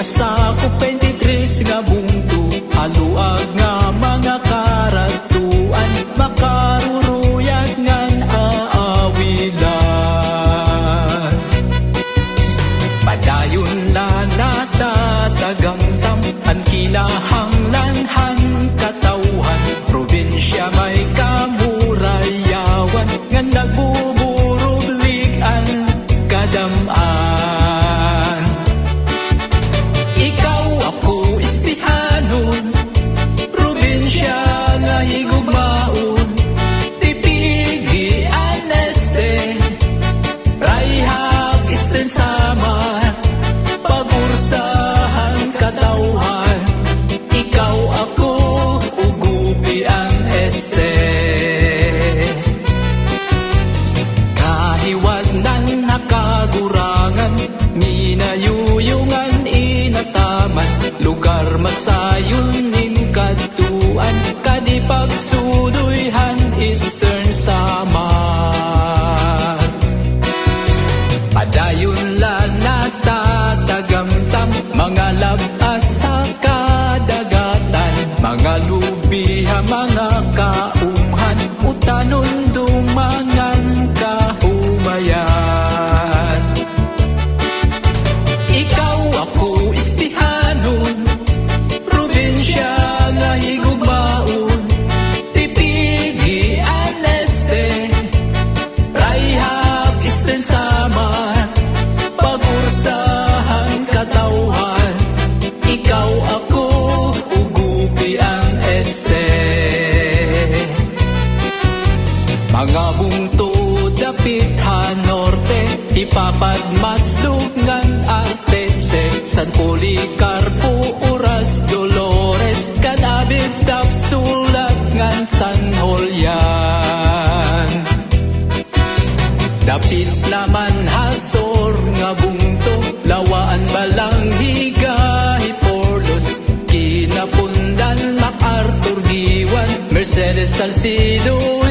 Nasakop 23 nga bungto, haluag nga mga karatuan, makaruruyag ngan aawilan. Padayon na natatagamtam, ang kilahang lanhan katauhan, probinsya may kamurayawan, nga nagbuburublik-an kadamaan. Ikaw ako istihanon, probinsya nga higugmaon, tipigi aneste, rayhag isten sama, pagursahan katauhan. Ikaw ako ugupi ang este. Kahiwad nan nakagurangan, minayuyungan inataman, lugar masayon nin katuan, kadipagsuluyhan Eastern Samar. Padayon la natatagamtam, mga labas sa kadagatan, mga lubiha, mga kaumhan, utanon dumangan kahumayan. Ikaw ako istihanon, probinsya nga higugmaon, tipigi aneste, rayhag isten sama, pagursahan katauhan. Ikaw ako ugupi ang este. Mga bungto dapit ha norte, ipapadmaslug ngan Artetse, San Policarpo Uras Dolores, kanabit tapsulat ngan San Julian. Dapit naman hasor nga bungto, lawaan balang higahi Porlos, kinapundan MacArthur Giwan, Mercedes Salcido